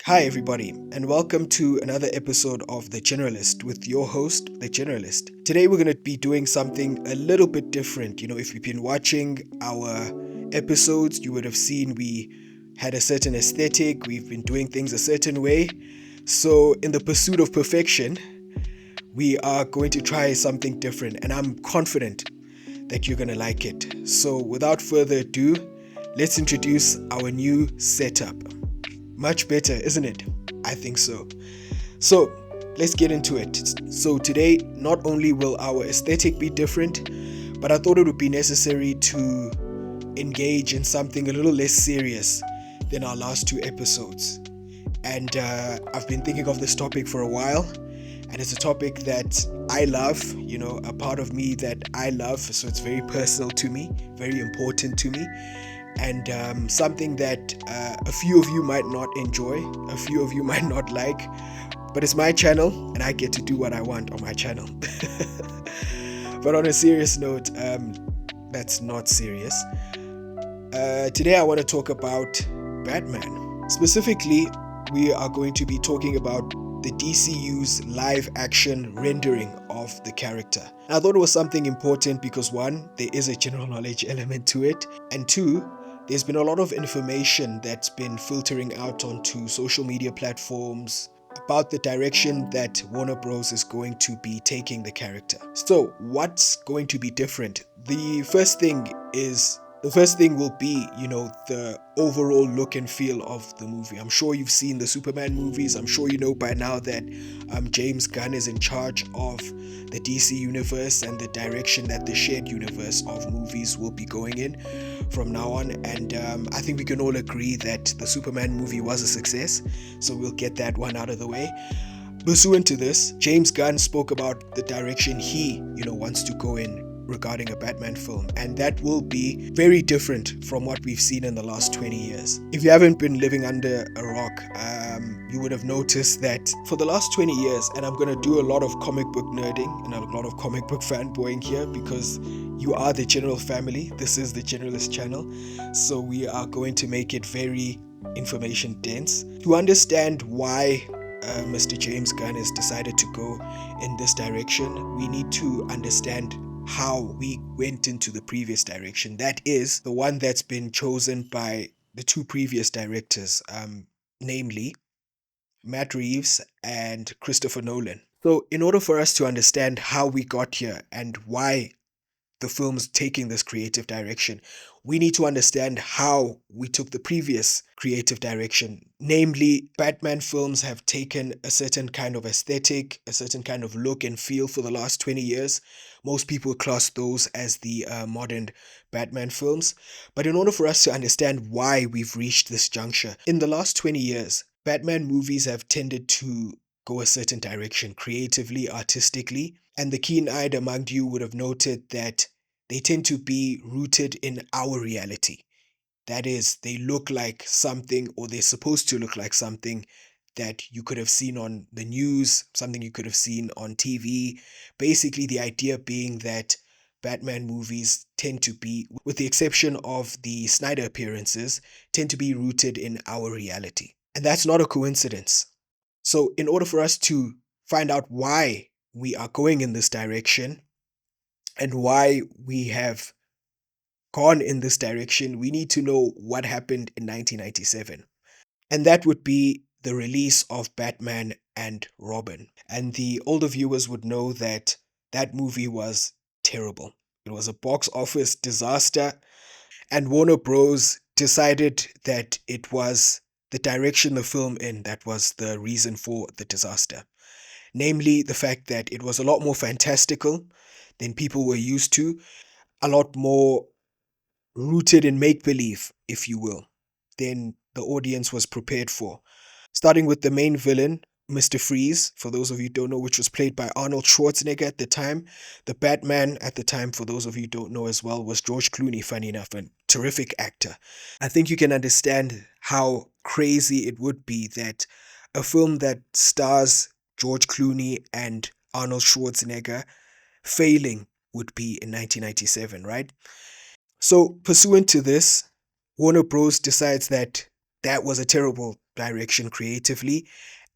Hi, everybody, and welcome to another episode of The Generalist with your host, The Generalist. Today, we're going to be doing something a little bit different. If you've been watching our episodes, you would have seen we had a certain aesthetic, we've been doing things a certain way. So, in the pursuit of perfection, we are going to try something different, and I'm confident that you're going to like it. So, without further ado, let's introduce our new setup. Much better, isn't it? I think so. So, let's get into it. So, today, not only will our aesthetic be different, but I thought it would be necessary to engage in something a little less serious than our last two episodes. And I've been thinking of this topic for a while, and it's a topic that I love, a part of me that I love. So, it's very personal to me, very important to me. And something that a few of you might not enjoy, a few of you might not like, but it's my channel and I get to do what I want on my channel. But on a serious note, that's not serious. Today I want to talk about Batman. Specifically, we are going to be talking about the DCU's live action rendering of the character. I thought it was something important because one, there is a general knowledge element to it, and two, there's been a lot of information that's been filtering out onto social media platforms about the direction that Warner Bros. Is going to be taking the character. So, what's going to be different? The first thing will be, the overall look and feel of the movie. I'm sure you've seen the Superman movies. I'm sure you know by now that James Gunn is in charge of the DC universe and the direction that the shared universe of movies will be going in from now on. And I think we can all agree that the Superman movie was a success. So we'll get that one out of the way. Pursuant to this, James Gunn spoke about the direction he, wants to go in regarding a Batman film, and that will be very different from what we've seen in the last 20 years. If you haven't been living under a rock, you would have noticed that for the last 20 years, and I'm going to do a lot of comic book nerding and a lot of comic book fanboying here because you are the general family. This is the Generalist channel, so we are going to make it very information dense. To understand why Mr. James Gunn has decided to go in this direction, we need to understand how we went into the previous direction. That is the one that's been chosen by the two previous directors, namely Matt Reeves and Christopher Nolan. So, in order for us to understand how we got here and why the film's taking this creative direction, we need to understand how we took the previous creative direction. Namely, Batman films have taken a certain kind of aesthetic, a certain kind of look and feel for the last 20 years. Most people class those as the modern Batman films. But in order for us to understand why we've reached this juncture, in the last 20 years, Batman movies have tended to go a certain direction creatively, artistically, and the keen-eyed among you would have noted that they tend to be rooted in our reality. That is, they look like something, or they're supposed to look like something that you could have seen on the news, something you could have seen on TV. Basically, the idea being that Batman movies tend to be, with the exception of the Snyder appearances, tend to be rooted in our reality. And that's not a coincidence. So, in order for us to find out why we are going in this direction and why we have gone in this direction, we need to know what happened in 1997. And that would be the release of Batman and Robin. And the older viewers would know that that movie was terrible. It was a box office disaster, and Warner Bros. Decided that it was the direction the film in that was the reason for the disaster. Namely, the fact that it was a lot more fantastical than people were used to, a lot more rooted in make believe, if you will, than the audience was prepared for. Starting with the main villain, Mr. Freeze, for those of you who don't know, which was played by Arnold Schwarzenegger at the time. The Batman at the time, for those of you who don't know as well, was George Clooney, funny enough, a terrific actor. I think you can understand how crazy it would be that a film that stars George Clooney and Arnold Schwarzenegger failing would be in 1997, right? So, pursuant to this, Warner Bros. Decides that that was a terrible direction creatively.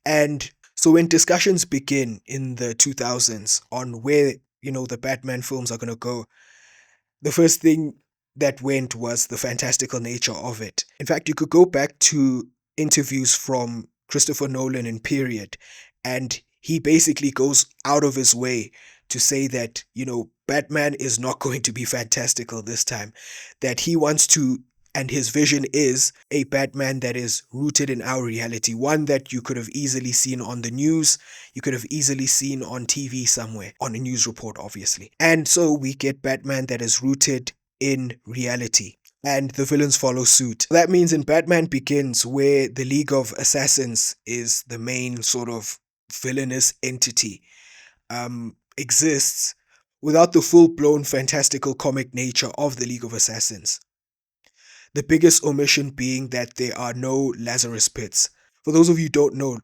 And so when discussions begin in the 2000s on where, the Batman films are going to go, the first thing that went was the fantastical nature of it. In fact, you could go back to interviews from Christopher Nolan in period, and he basically goes out of his way to say that, Batman is not going to be fantastical this time, that he wants to. And his vision is a Batman that is rooted in our reality, one that you could have easily seen on the news, you could have easily seen on TV somewhere, on a news report, obviously. And so we get Batman that is rooted in reality. And the villains follow suit. That means in Batman Begins, where the League of Assassins is the main sort of villainous entity, exists without the full blown fantastical comic nature of the League of Assassins. The biggest omission being that there are no Lazarus pits. For those of you who don't know,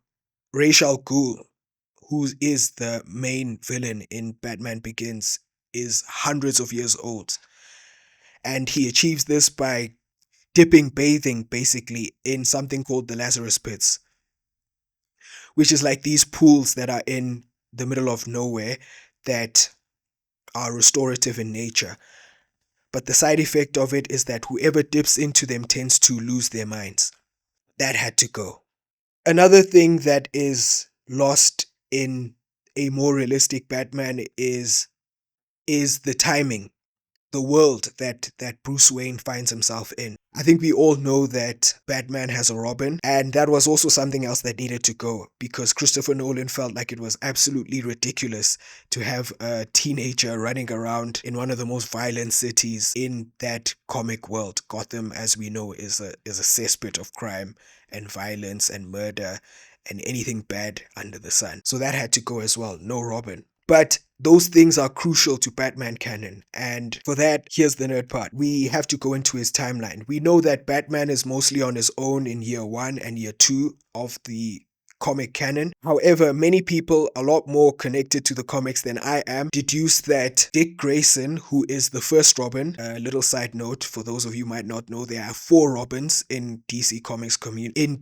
Ra's al Ghul, who is the main villain in Batman Begins, is hundreds of years old. And he achieves this by bathing basically in something called the Lazarus Pits, which is like these pools that are in the middle of nowhere that are restorative in nature. But the side effect of it is that whoever dips into them tends to lose their minds. That had to go. Another thing that is lost in a more realistic Batman is the timing, the world that Bruce Wayne finds himself in. I think we all know that Batman has a Robin, and that was also something else that needed to go because Christopher Nolan felt like it was absolutely ridiculous to have a teenager running around in one of the most violent cities in that comic world. Gotham, as we know, is a cesspit of crime and violence and murder and anything bad under the sun. So that had to go as well. No Robin. But those things are crucial to Batman canon. And for that, here's the nerd part. We have to go into his timeline. We know that Batman is mostly on his own in year 1 and year 2 of the comic canon. However, many people a lot more connected to the comics than I am deduce that Dick Grayson, who is the first Robin, a little side note for those of you who might not know, there are 4 Robins in DC Comics in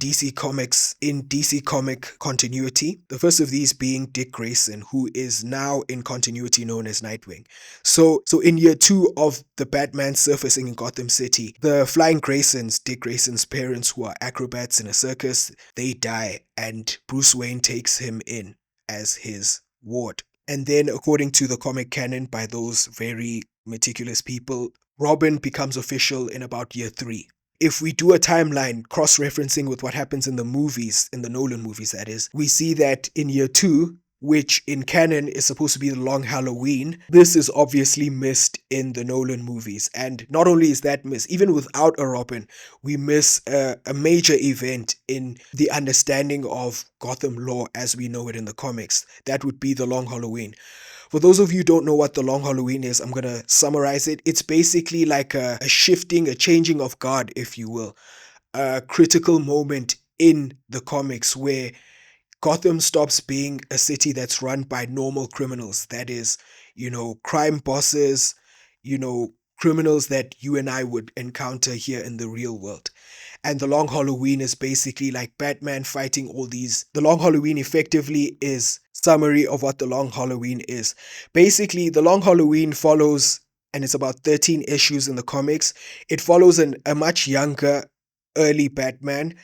DC comic continuity. The first of these being Dick Grayson, who is now in continuity known as Nightwing. So in year 2 of the Batman surfacing in Gotham City, the Flying Graysons, Dick Grayson's parents who are acrobats in a circus, they die and Bruce Wayne takes him in as his ward. And then, according to the comic canon by those very meticulous people, Robin becomes official in about year 3. If we do a timeline cross-referencing with what happens in the movies, in the Nolan movies that is, we see that in year 2, which in canon is supposed to be the Long Halloween, this is obviously missed in the Nolan movies. And not only is that missed, even without a Robin, we miss a major event in the understanding of Gotham lore as we know it in the comics. That would be the Long Halloween. For those of you who don't know what the Long Halloween is, I'm going to summarize it. It's basically like a shifting, a changing of guard, if you will. A critical moment in the comics where Gotham stops being a city that's run by normal criminals. That is, crime bosses, criminals that you and I would encounter here in the real world. And the Long Halloween is basically like Batman fighting all these. The Long Halloween effectively is summary of what the Long Halloween is. Basically, the Long Halloween follows, and it's about 13 issues in the comics. It follows a much younger, early Batman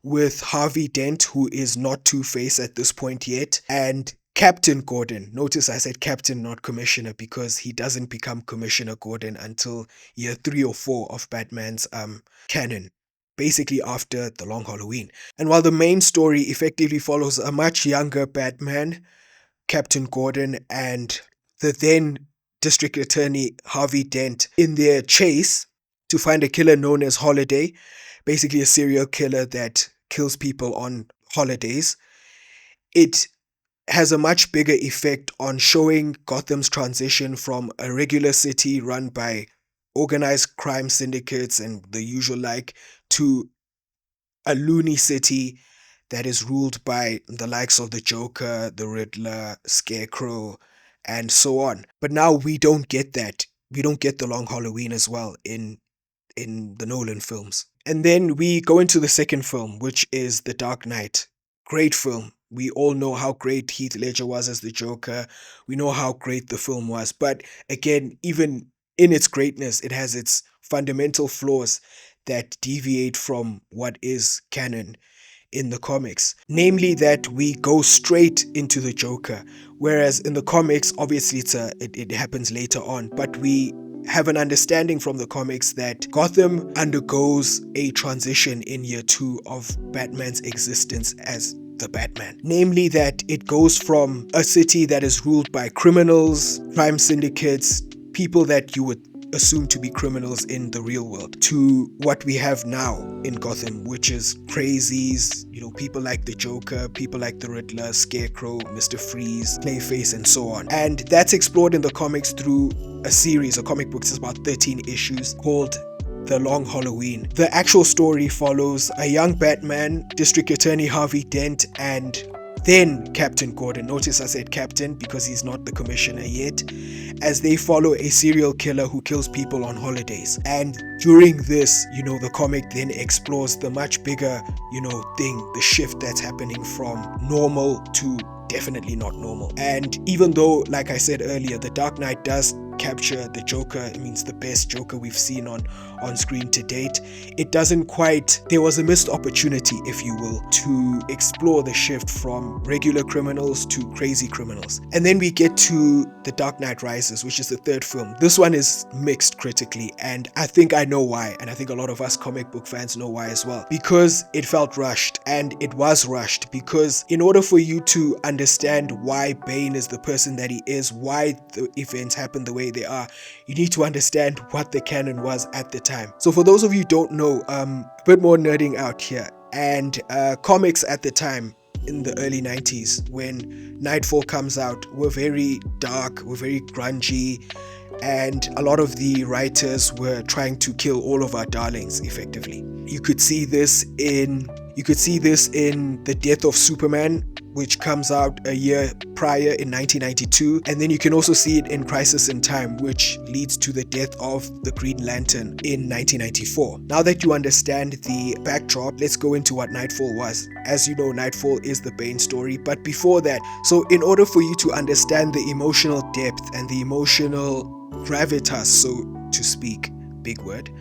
with Harvey Dent, who is not Two-Face at this point yet, and Captain Gordon. Notice I said Captain, not Commissioner, because he doesn't become Commissioner Gordon until year 3 or 4 of Batman's canon, basically after the Long Halloween. And while the main story effectively follows a much younger Batman, Captain Gordon, and the then District Attorney Harvey Dent in their chase to find a killer known as Holiday, basically a serial killer that kills people on holidays, it has a much bigger effect on showing Gotham's transition from a regular city run by organized crime syndicates and the usual like to a loony city that is ruled by the likes of the Joker, the Riddler, Scarecrow, and so on. But now we don't get that. We don't get the Long Halloween as well in in the Nolan films. And then we go into the second film, which is The Dark Knight. Great film. We all know how great Heath Ledger was as the Joker. We know how great the film was. But again, even in its greatness, it has its fundamental flaws that deviate from what is canon in the comics. Namely, that we go straight into the Joker, whereas in the comics, obviously it happens later on, but we have an understanding from the comics that Gotham undergoes a transition in year 2 of Batman's existence as the Batman. Namely, that it goes from a city that is ruled by criminals, crime syndicates, people that you would assumed to be criminals in the real world, to what we have now in Gotham, which is crazies, people like the Joker, people like the Riddler, Scarecrow, Mr. Freeze, Clayface, and so on. And that's explored in the comics through a series of comic books. It's about 13 issues called The Long Halloween. The actual story follows a young Batman, District Attorney Harvey Dent, and then Captain Gordon. Notice I said Captain because he's not the commissioner yet, as they follow a serial killer who kills people on holidays. And during this, the comic then explores the much bigger, thing, the shift that's happening from normal to definitely not normal. And even though, like I said earlier, The Dark Knight does capture the Joker, it means the best Joker we've seen on screen to date, it doesn't quite, there was a missed opportunity, if you will, to explore the shift from regular criminals to crazy criminals. And then we get to The Dark Knight Rises, which is the third film. This one is mixed critically, and I think I know why, and I think a lot of us comic book fans know why as well. Because it felt rushed, and it was rushed, because in order for you to understand why Bane is the person that he is, why the events happen the way they are, you need to understand what the canon was at the time. So for those of you who don't know, a bit more nerding out here, and comics at the time in the early 90s when Nightfall comes out were very dark, were very grungy, and a lot of the writers were trying to kill all of our darlings effectively. You could see this in The Death of Superman, which comes out a year prior in 1992, and then you can also see it in Crisis in Time, which leads to the death of the Green Lantern in 1994. Now that you understand the backdrop, let's go into what Nightfall was. As you know, Nightfall is the Bane story, but before that, so in order for you to understand the emotional depth and the emotional gravitas, so to speak, big word,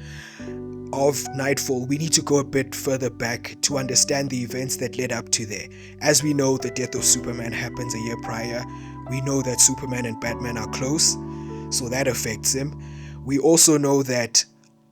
of Nightfall, we need to go a bit further back to understand the events that led up to there. As we know, the death of Superman happens a year prior. We know that Superman and Batman are close, so that affects him. We also know that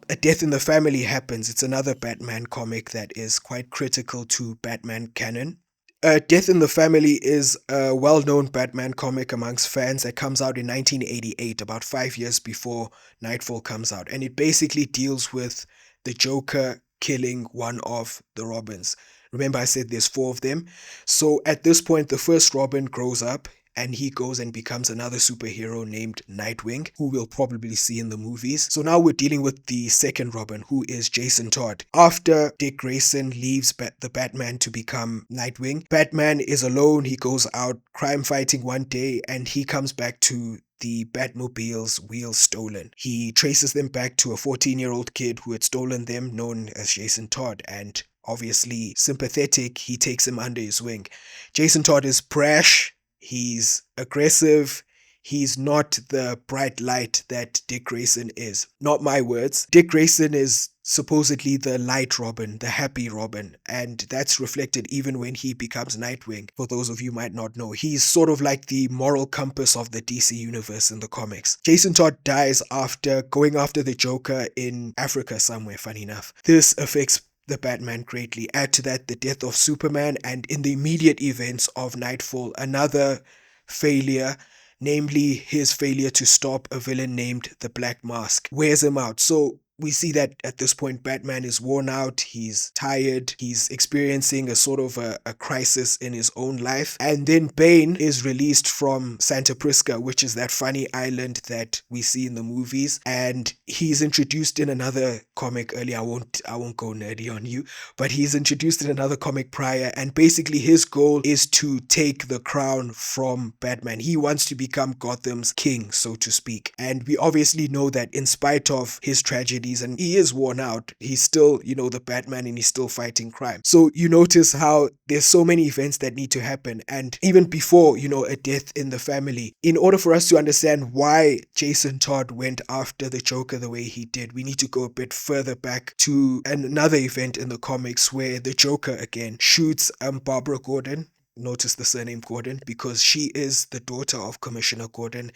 a death in the family happens. It's another Batman comic that is quite critical to Batman canon. Death in the Family is a well-known Batman comic amongst fans that comes out in 1988, about 5 years before Nightfall comes out. And it basically deals with the Joker killing one of the Robins. Remember I said there's 4 of them. So at this point, the first Robin grows up and he goes and becomes another superhero named Nightwing, who we'll probably see in the movies. So now we're dealing with the second Robin, who is Jason Todd. After Dick Grayson leaves the Batman to become Nightwing, Batman is alone. He goes out crime fighting one day and he comes back to the Batmobile's wheels stolen. He traces them back to a 14-year-old kid who had stolen them, known as Jason Todd, and obviously sympathetic, he takes him under his wing. Jason Todd is brash, he's aggressive, he's not the bright light that Dick Grayson is. Not my words. Dick Grayson is supposedly the light Robin, the happy Robin, and that's reflected even when he becomes Nightwing. For those of you who might not know, he's sort of like the moral compass of the DC universe in the comics. Jason Todd dies after going after the Joker in Africa somewhere, funny enough. This affects the Batman greatly. Add to that the death of Superman, and in the immediate events of Nightfall, another failure, namely his failure to stop a villain named the Black Mask, wears him out. So we see that at this point Batman is worn out, he's tired, he's experiencing a sort of a crisis in his own life. And then Bane is released from Santa Prisca, which is that funny island that we see in the movies, and he's introduced in another comic earlier. I won't go nerdy on you, but he's introduced in another comic prior, and basically his goal is to take the crown from Batman. He wants to become Gotham's king, so to speak. And we obviously know that in spite of his tragedy, 40s and he is worn out. He's still, the Batman, and he's still fighting crime. So you notice how there's so many events that need to happen. And even before, a death in the family, in order for us to understand why Jason Todd went after the Joker the way he did, we need to go a bit further back to another event in the comics where the Joker again shoots Barbara Gordon. Notice the surname Gordon because she is the daughter of Commissioner Gordon,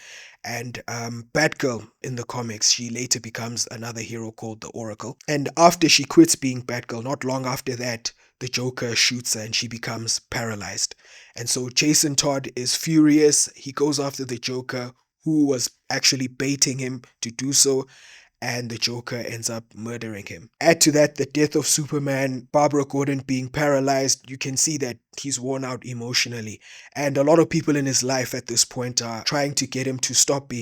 and Batgirl in the comics, she later becomes another hero called the Oracle. And after she quits being Batgirl, not long after that, the Joker shoots her and she becomes paralyzed. And so Jason Todd is furious. He goes after the Joker, who was actually baiting him to do so, and the Joker ends up murdering him. Add to that the death of Superman, Barbara Gordon being paralyzed. You can see that he's worn out emotionally, and a lot of people in his life at this point are trying to get him to stop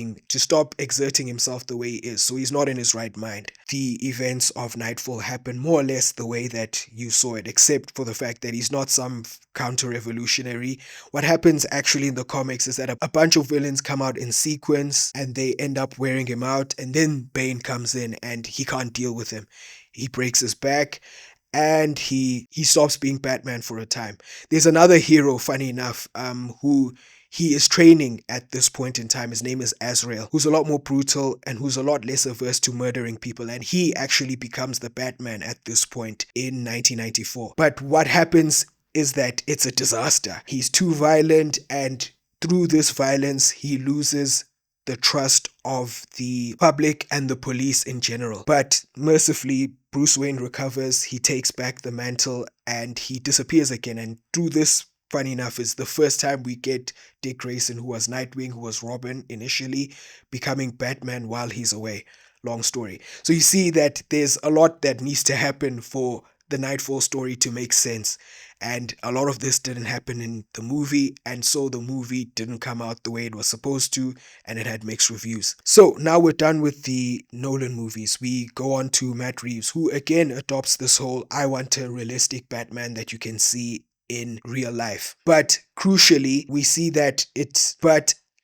exerting himself the way he is, so he's not in his right mind. The events of Nightfall happen more or less the way that you saw it, except for the fact that he's not some counter-revolutionary. What happens actually in the comics is that a bunch of villains come out in sequence and they end up wearing him out, and then Bane comes in and he can't deal with him. He breaks his back and he stops being Batman for a time. There's another hero, funny enough, who he is training at this point in time. His name is Azrael, who's a lot more brutal and who's a lot less averse to murdering people, and he actually becomes the Batman at this point in 1994. But what happens is that it's a disaster. He's too violent, and through this violence he loses the trust of the public and the police in general. But mercifully, Bruce Wayne recovers, he takes back the mantle, and he disappears again. And through this, funny enough, is the first time we get Dick Grayson, who was Nightwing, who was Robin initially, becoming Batman while he's away. Long story. So you see that there's a lot that needs to happen for the Nightfall story to make sense. And a lot of this didn't happen in the movie, and so the movie didn't come out the way it was supposed to, and it had mixed reviews. So now we're done with the Nolan movies. We go on to Matt Reeves, who again adopts this whole I want a realistic Batman that you can see in real life. But crucially, we see that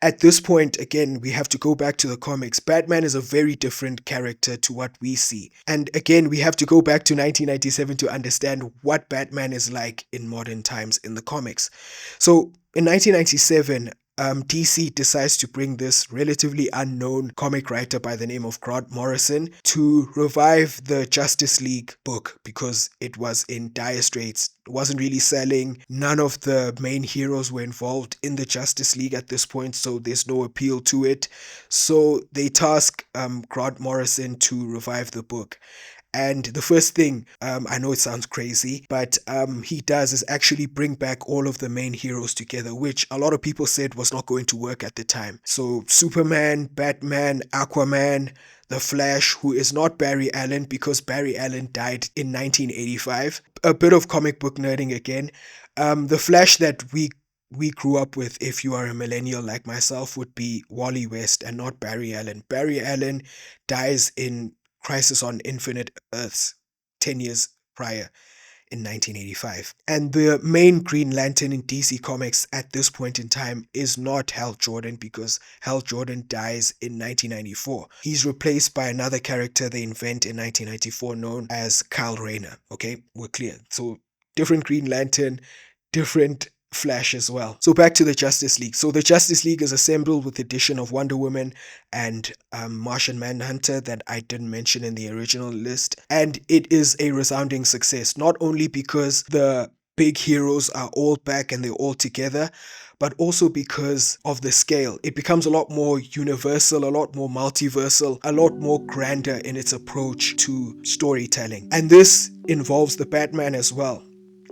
at this point, again, we have to go back to the comics. Batman is a very different character to what we see. And again, we have to go back to 1997 to understand what Batman is like in modern times in the comics. So in 1997, DC decides to bring this relatively unknown comic writer by the name of Grant Morrison to revive the Justice League book because it was in dire straits. It wasn't really selling. None of the main heroes were involved in the Justice League at this point, so there's no appeal to it. So they task Grant Morrison to revive the book. And the first thing, I know it sounds crazy, but he does is actually bring back all of the main heroes together, which a lot of people said was not going to work at the time. So Superman, Batman, Aquaman, The Flash, who is not Barry Allen because Barry Allen died in 1985. A bit of comic book nerding again. The Flash that we grew up with, if you are a millennial like myself, would be Wally West and not Barry Allen. Barry Allen dies in Crisis on Infinite Earths 10 years prior in 1985. And the main Green Lantern in DC Comics at this point in time is not Hal Jordan because Hal Jordan dies in 1994. He's replaced by another character they invent in 1994 known as Kyle Rayner. Okay, we're clear. So different Green Lantern, different Flash as well. So back to the Justice League. So the Justice League is assembled with the addition of Wonder Woman and Martian Manhunter that I didn't mention in the original list. And it is a resounding success, not only because the big heroes are all back and they're all together, but also because of the scale. It becomes a lot more universal, a lot more multiversal, a lot more grander in its approach to storytelling. And this involves the Batman as well.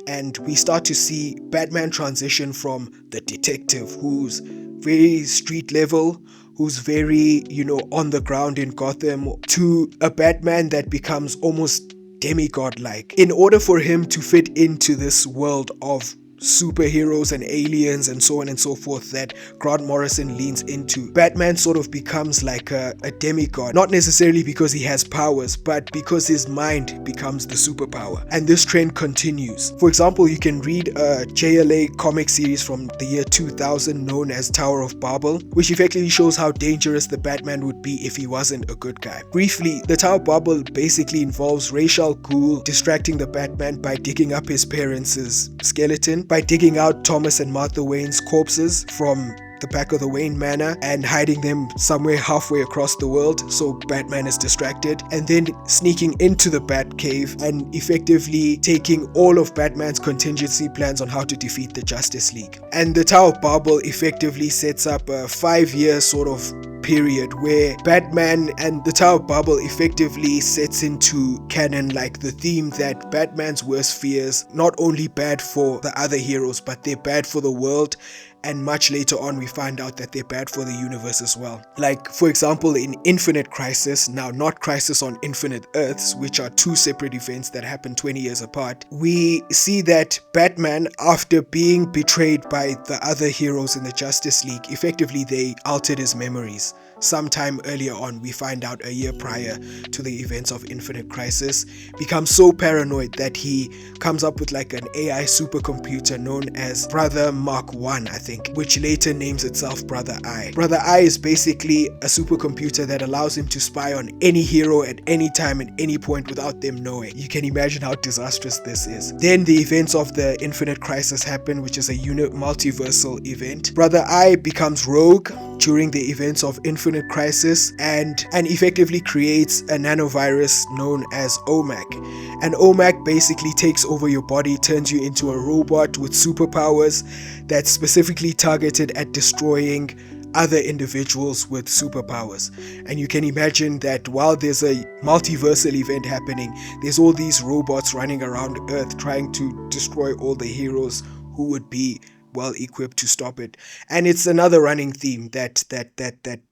And we start to see Batman transition from the detective who's very street level, who's very, on the ground in Gotham, to a Batman that becomes almost demigod-like. In order for him to fit into this world of superheroes and aliens and so on and so forth that Grant Morrison leans into, Batman sort of becomes like a demigod, not necessarily because he has powers, but because his mind becomes the superpower. And this trend continues. For example, you can read a JLA comic series from the year 2000 known as Tower of Babel, which effectively shows how dangerous the Batman would be if he wasn't a good guy. Briefly, the Tower of Babel basically involves Ra's al Ghul distracting the Batman by digging up his parents' skeleton, by digging out Thomas and Martha Wayne's corpses from the back of the Wayne Manor and hiding them somewhere halfway across the world so Batman is distracted, and then sneaking into the Batcave and effectively taking all of Batman's contingency plans on how to defeat the Justice League. And the Tower of Babel effectively sets up a 5-year sort of period where Batman and the Tower of Babel effectively sets into canon like the theme that Batman's worst fears not only bad for the other heroes, but they're bad for the world. And much later on we find out that they're bad for the universe as well. Like, for example, in Infinite Crisis, now not Crisis on Infinite Earths, which are two separate events that happen 20 years apart, we see that Batman, after being betrayed by the other heroes in the Justice League, effectively they altered his memories. Sometime earlier on, we find out a year prior to the events of Infinite Crisis, becomes so paranoid that he comes up with like an AI supercomputer known as Brother Mark 1, I think, which later names itself Brother Eye. Brother Eye is basically a supercomputer that allows him to spy on any hero at any time and any point without them knowing. You can imagine how disastrous this is. Then the events of the Infinite Crisis happen, which is a multiversal event. Brother Eye becomes rogue during the events of Infinite Crisis and effectively creates a nanovirus known as OMAC. And OMAC basically takes over your body, turns you into a robot with superpowers that's specifically targeted at destroying other individuals with superpowers. And you can imagine that while there's a multiversal event happening, there's all these robots running around Earth trying to destroy all the heroes who would be well equipped to stop it. And it's another running theme that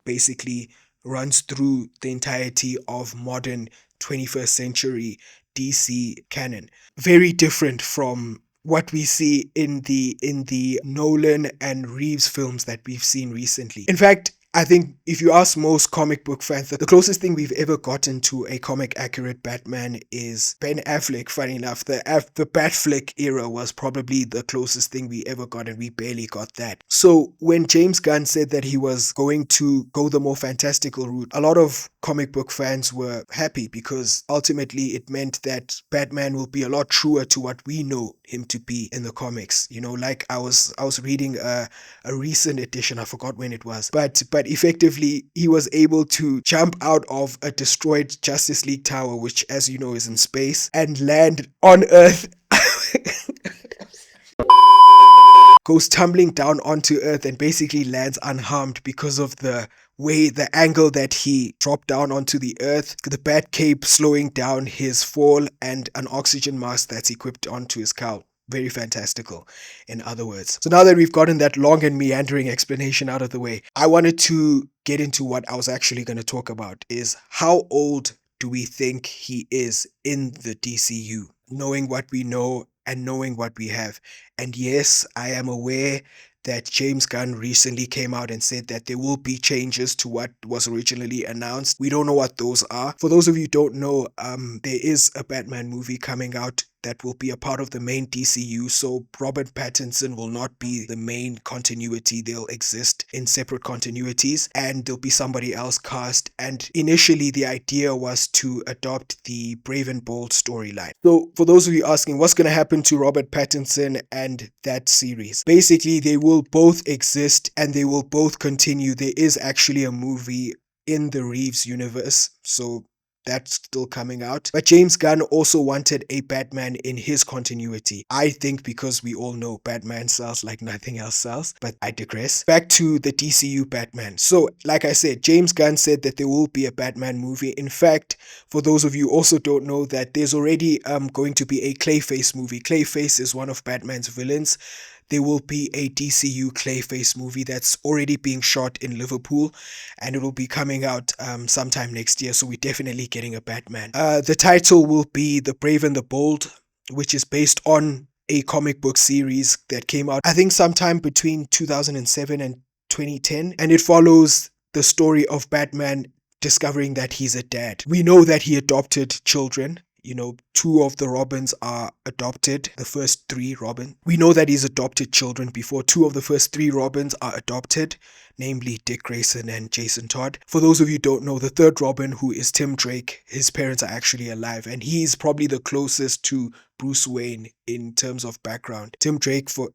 basically runs through the entirety of modern 21st century DC canon. Very different from what we see in the Nolan and Reeves films that we've seen recently. In fact, I think if you ask most comic book fans, the closest thing we've ever gotten to a comic accurate Batman is Ben Affleck. Funny enough, the Batflick era was probably the closest thing we ever got, and we barely got that. So when James Gunn said that he was going to go the more fantastical route, a lot of comic book fans were happy because ultimately it meant that Batman will be a lot truer to what we know him to be in the comics. You know, like I was reading a recent edition, I forgot when it was, but effectively he was able to jump out of a destroyed Justice League tower, which as you know is in space, and land on Earth. Goes tumbling down onto Earth and basically lands unharmed because of the angle that he dropped down onto the Earth, the Batcave slowing down his fall, and an oxygen mask that's equipped onto his cowl. Very fantastical, in other words. So now that we've gotten that long and meandering explanation out of the way, I wanted to get into what I was actually going to talk about, is how old do we think he is in the DCU, knowing what we know and knowing what we have. And yes, I am aware that James Gunn recently came out and said that there will be changes to what was originally announced. We don't know what those are. For those of you who don't know, there is a Batman movie coming out that will be a part of the main DCU, so Robert Pattinson will not be the main continuity. They'll exist in separate continuities, and there'll be somebody else cast. And initially the idea was to adopt the Brave and Bold storyline. So for those of you asking what's going to happen to Robert Pattinson and that series, basically they will both exist and they will both continue. There is actually a movie in the Reeves universe, so that's still coming out. But James Gunn also wanted a Batman in his continuity. I think because we all know Batman sells like nothing else sells, but I digress. Back to the DCU Batman. So, like I said, James Gunn said that there will be a Batman movie. In fact, for those of you who also don't know, that there's already going to be a Clayface movie. Clayface is one of Batman's villains. There will be a DCU Clayface movie that's already being shot in Liverpool, and it will be coming out sometime next year, so we're definitely getting a Batman. The title will be The Brave and the Bold, which is based on a comic book series that came out, I think, sometime between 2007 and 2010, and it follows the story of Batman discovering that he's a dad. We know that he adopted children. Two of the Robins are adopted, the first three Robins. We know that he's adopted children before. Two of the first three Robins are adopted, namely Dick Grayson and Jason Todd. For those of you who don't know, the third Robin, who is Tim Drake, his parents are actually alive, and he's probably the closest to Bruce Wayne in terms of background.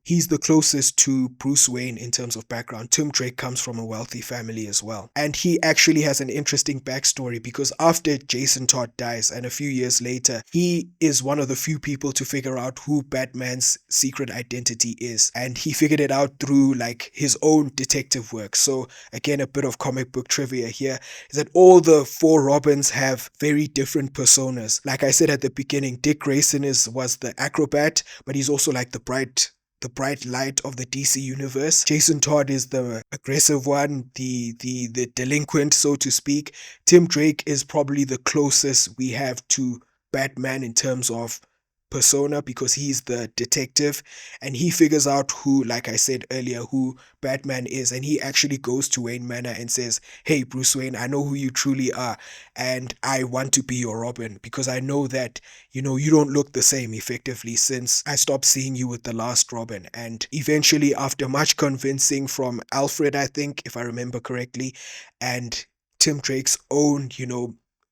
He's the closest to Bruce Wayne in terms of background. Tim Drake comes from a wealthy family as well. And he actually has an interesting backstory, because after Jason Todd dies and a few years later, he is one of the few people to figure out who Batman's secret identity is. And he figured it out through his own detective work. So again, a bit of comic book trivia here is that all the four Robins have very different personas. Like I said at the beginning, Dick Grayson was the acrobat, but he's also like the bright light of the DC universe. Jason Todd is the aggressive one, the delinquent, so to speak. Tim Drake is probably the closest we have to Batman in terms of persona, because he's the detective and he figures out who, like I said earlier, who Batman is, and he actually goes to Wayne Manor and says, "Hey Bruce Wayne, I know who you truly are, and I want to be your Robin, because I know that you don't look the same effectively since I stopped seeing you with the last Robin." And eventually, after much convincing from Alfred, I think, if I remember correctly, and Tim Drake's own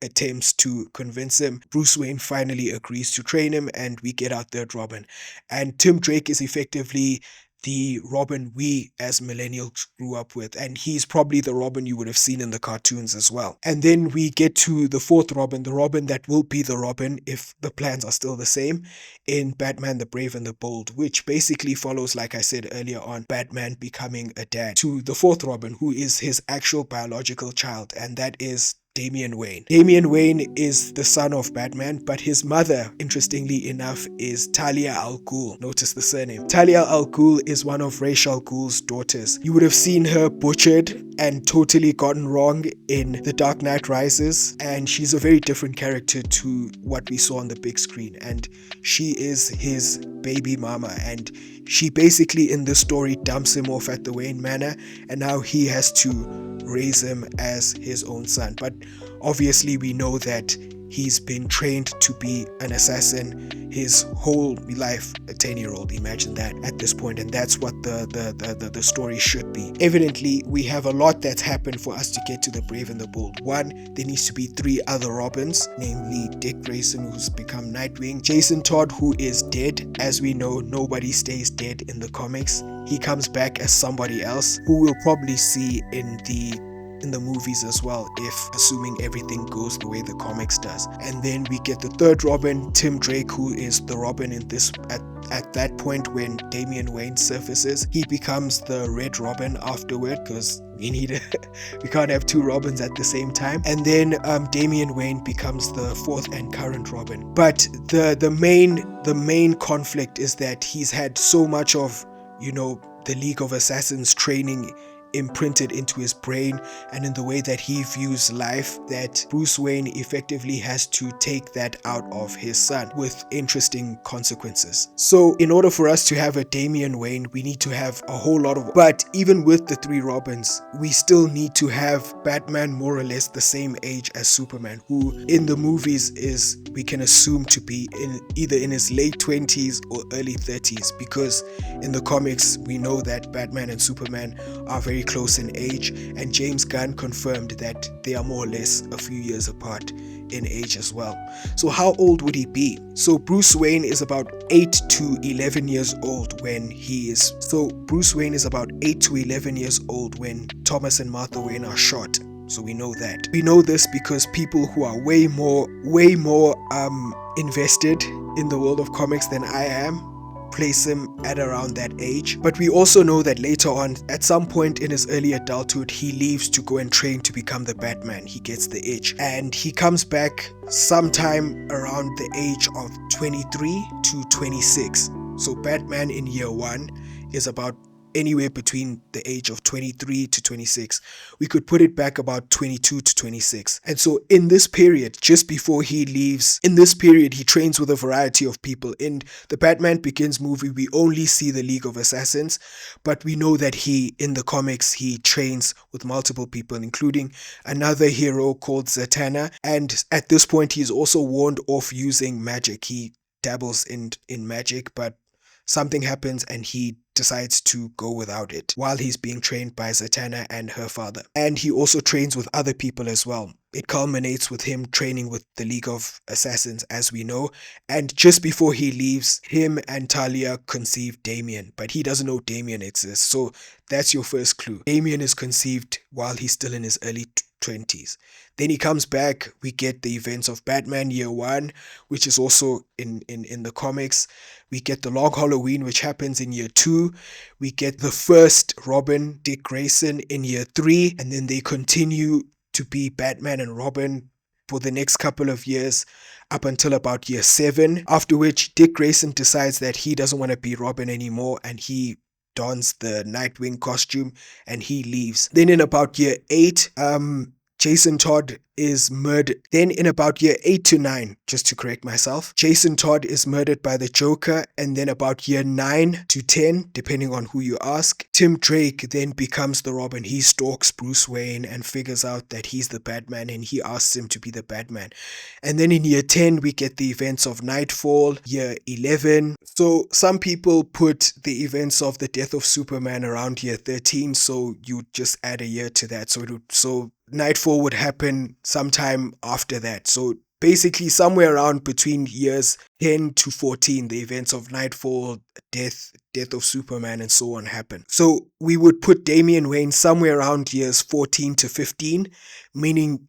attempts to convince him, Bruce Wayne finally agrees to train him, and we get our third Robin. And Tim Drake is effectively the Robin we as millennials grew up with, and he's probably the Robin you would have seen in the cartoons as well. And then we get to the fourth Robin, the Robin that will be the Robin if the plans are still the same, in Batman the Brave and the Bold, which basically follows, like I said earlier on, Batman becoming a dad to the fourth Robin, who is his actual biological child, and that is Damian Wayne. Damian Wayne is the son of Batman, but his mother, interestingly enough, is Talia al Ghul. Notice the surname. Talia al Ghul is one of Ra's al Ghul's daughters. You would have seen her butchered and totally gotten wrong in The Dark Knight Rises, and she's a very different character to what we saw on the big screen, and she is his baby mama, and she basically in this story dumps him off at the Wayne Manor, and now he has to raise him as his own son. But obviously we know that he's been trained to be an assassin his whole life, a 10-year-old, imagine that at this point, and that's what the story should be. Evidently, we have a lot that's happened for us to get to the Brave and the Bold. One, there needs to be three other Robins, namely Dick Grayson, who's become Nightwing, Jason Todd, who is dead. As we know, nobody stays dead in the comics. He comes back as somebody else, who we'll probably see in the movies as well, if assuming everything goes the way the comics does. And then we get the third Robin, Tim Drake, who is the Robin in this at that point when Damian Wayne surfaces. He becomes the Red Robin afterward, because we can't have two Robins at the same time. And then Damian Wayne becomes the fourth and current Robin. But the main conflict is that he's had so much of the League of Assassins training imprinted into his brain and in the way that he views life, that Bruce Wayne effectively has to take that out of his son with interesting consequences. So in order for us to have a Damian Wayne, we need to have a whole lot of, but even with the three Robins, we still need to have Batman more or less the same age as Superman, who in the movies is, we can assume, to be either in his late 20s or early 30s, because in the comics we know that Batman and Superman are very close in age, and James Gunn confirmed that they are more or less a few years apart in age as well. So how old would he be? So Bruce Wayne is about 8 to 11 years old when Bruce Wayne is about 8 to 11 years old when Thomas and Martha Wayne are shot. So we know that. We know this because people who are way more invested in the world of comics than I am place him at around that age. But we also know that later on, at some point in his early adulthood, he leaves to go and train to become the Batman. He gets the itch, and he comes back sometime around the age of 23 to 26. So Batman in year one is about anywhere between the age of 23 to 26. We could put it back about 22 to 26. And so in this period, just before he leaves, in this period, he trains with a variety of people. In the Batman Begins movie, we only see the League of Assassins, but we know that in the comics, he trains with multiple people, including another hero called Zatanna. And at this point, he's also warned off using magic. He dabbles in magic, but something happens and he decides to go without it while he's being trained by Zatanna and her father. And he also trains with other people as well. It culminates with him training with the League of Assassins, as we know. And just before he leaves, him and Talia conceive Damien, but he doesn't know Damien exists. So that's your first clue. Damien is conceived while he's still in his early 20s. Then he comes back. We get the events of Batman Year One, which is also in the comics. We get the Long Halloween, which happens in Year Two. We get the first Robin, Dick Grayson, in Year Three, and then they continue to be Batman and Robin for the next couple of years up until about Year Seven, after which Dick Grayson decides that he doesn't want to be Robin anymore and he dons the Nightwing costume and he leaves. Then in about Year 8, Jason Todd is murdered. Then in about Year 8 to 9, just to correct myself, Jason Todd is murdered by the Joker. And then about Year 9 to 10, depending on who you ask, Tim Drake then becomes the Robin. He stalks Bruce Wayne and figures out that he's the Batman and he asks him to be the Batman. And then in Year 10, we get the events of Nightfall. Year 11. So some people put the events of the death of Superman around Year 13, so you just add a year to that. So Nightfall would happen sometime after that. So basically somewhere around between years 10 to 14, the events of Nightfall, death of Superman, and so on happen. So we would put Damian Wayne somewhere around years 14 to 15, meaning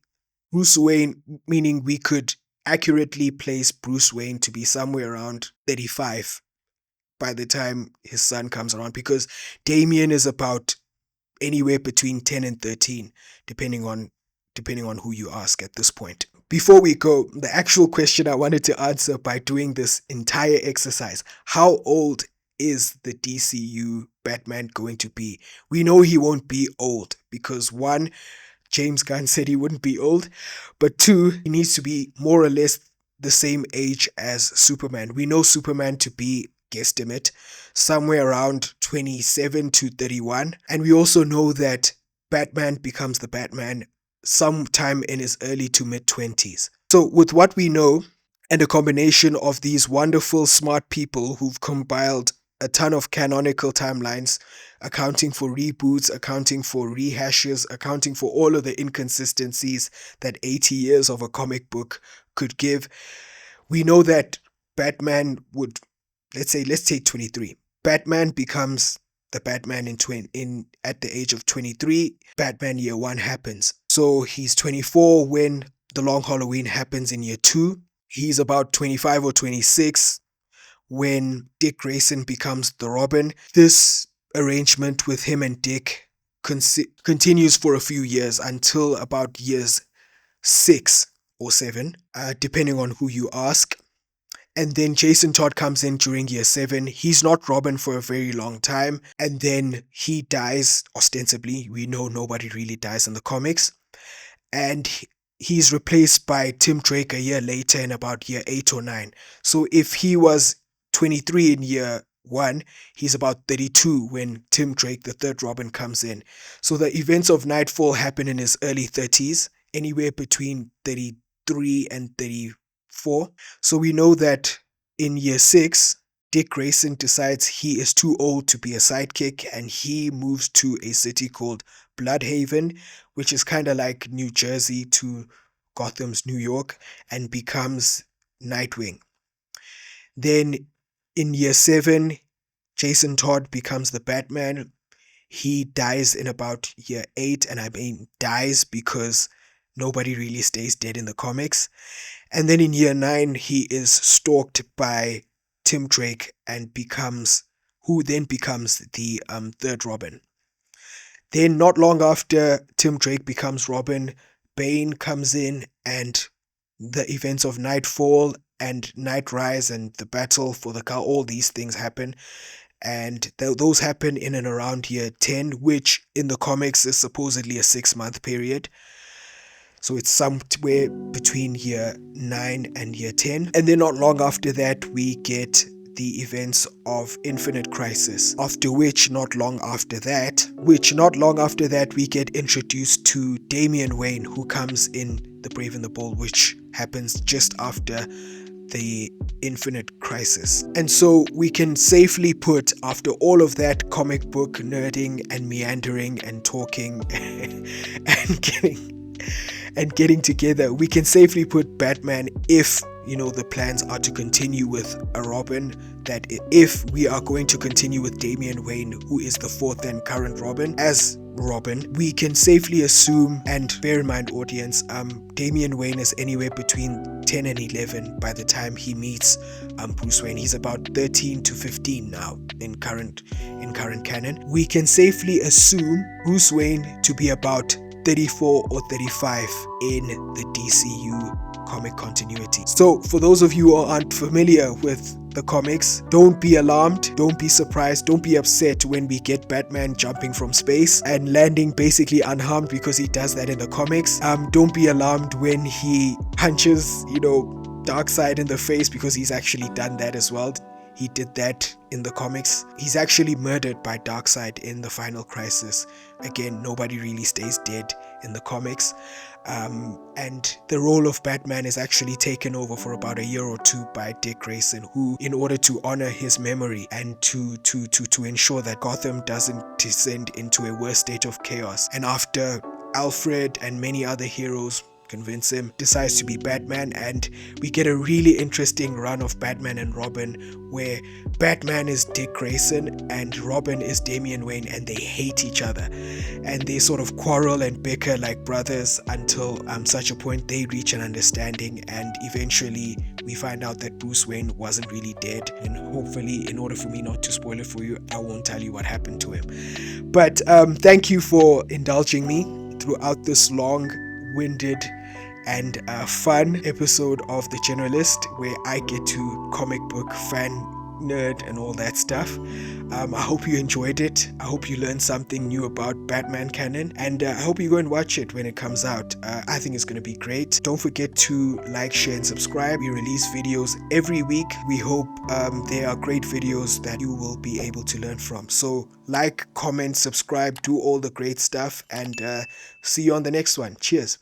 we could accurately place Bruce Wayne to be somewhere around 35 by the time his son comes around, because Damian is about anywhere between 10 and 13, depending on who you ask at this point. Before we go, the actual question I wanted to answer by doing this entire exercise: how old is the DCU Batman going to be? We know he won't be old because one, James Gunn said he wouldn't be old, but two, he needs to be more or less the same age as Superman. We know Superman to be, guesstimate, somewhere around 27 to 31. And we also know that Batman becomes the Batman sometime in his early to mid 20s. So with what we know and a combination of these wonderful, smart people who've compiled a ton of canonical timelines, accounting for reboots, accounting for rehashes, accounting for all of the inconsistencies that 80 years of a comic book could give, we know that Batman would, let's take 23. Batman becomes the Batman at the age of 23. Batman Year 1 happens. So he's 24 when the Long Halloween happens in Year 2. He's about 25 or 26 when Dick Grayson becomes the Robin. This arrangement with him and Dick continues for a few years until about years 6 or 7, depending on who you ask. And then Jason Todd comes in during Year 7. He's not Robin for a very long time. And then he dies, ostensibly. We know nobody really dies in the comics. And he's replaced by Tim Drake a year later in about Year 8 or 9. So if he was 23 in Year 1, he's about 32 when Tim Drake, the third Robin, comes in. So the events of Nightfall happen in his early 30s, anywhere between 33 and 34. So we know that in Year 6, Dick Grayson decides he is too old to be a sidekick and he moves to a city called Bloodhaven, which is kind of like New Jersey to Gotham's New York, and becomes Nightwing. Then in Year 7, Jason Todd becomes the Batman. He dies in about Year 8, and I mean dies because nobody really stays dead in the comics. And then in Year 9, he is stalked by Tim Drake and who then becomes the third Robin. Then not long after Tim Drake becomes Robin, Bane comes in and the events of Nightfall and Nightrise and the battle for the car, all these things happen. and those happen in and around year 10, which in the comics is supposedly a 6-month period. So it's somewhere between year 9 and year 10. And then not long after that, we get the events of Infinite Crisis, after which not long after that, we get introduced to Damian Wayne, who comes in The Brave and the Bold, which happens just after the Infinite Crisis. And so we can safely put, after all of that comic book nerding and meandering and talking and getting together, we can safely put Batman, if the plans are to continue with a Robin, that if we are going to continue with Damian Wayne, who is the fourth and current Robin, as Robin, we can safely assume, and bear in mind audience, Damian Wayne is anywhere between 10 and 11 by the time he meets Bruce Wayne. He's about 13 to 15 now in current canon. We can safely assume Bruce Wayne to be about 34 or 35 in the DCU comic continuity. So for those of you who aren't familiar with the comics, don't be alarmed, don't be surprised, don't be upset when we get Batman jumping from space and landing basically unharmed, because he does that in the comics. Don't be alarmed when he punches Darkseid in the face, because he's actually done that as well. He did that in the comics. He's actually murdered by Darkseid in the Final Crisis. Again, nobody really stays dead in the comics. And the role of Batman is actually taken over for about a year or two by Dick Grayson, who, in order to honor his memory and to ensure that Gotham doesn't descend into a worse state of chaos, and after Alfred and many other heroes convince him, decides to be Batman. And we get a really interesting run of Batman and Robin, where Batman is Dick Grayson and Robin is Damian Wayne, and they hate each other and they sort of quarrel and bicker like brothers until such a point they reach an understanding, and eventually we find out that Bruce Wayne wasn't really dead. And hopefully, in order for me not to spoil it for you, I won't tell you what happened to him. But thank you for indulging me throughout this long-winded and fun episode of The Generalist, where I get to comic book fan nerd and all that stuff. I hope you enjoyed it. I hope you learned something new about Batman canon, and I hope you go and watch it when it comes out. I think it's going to be great. Don't forget to like, share and subscribe. We release videos every week. We hope they are great videos that you will be able to learn from. So like, comment, subscribe, do all the great stuff, and see you on the next one. Cheers.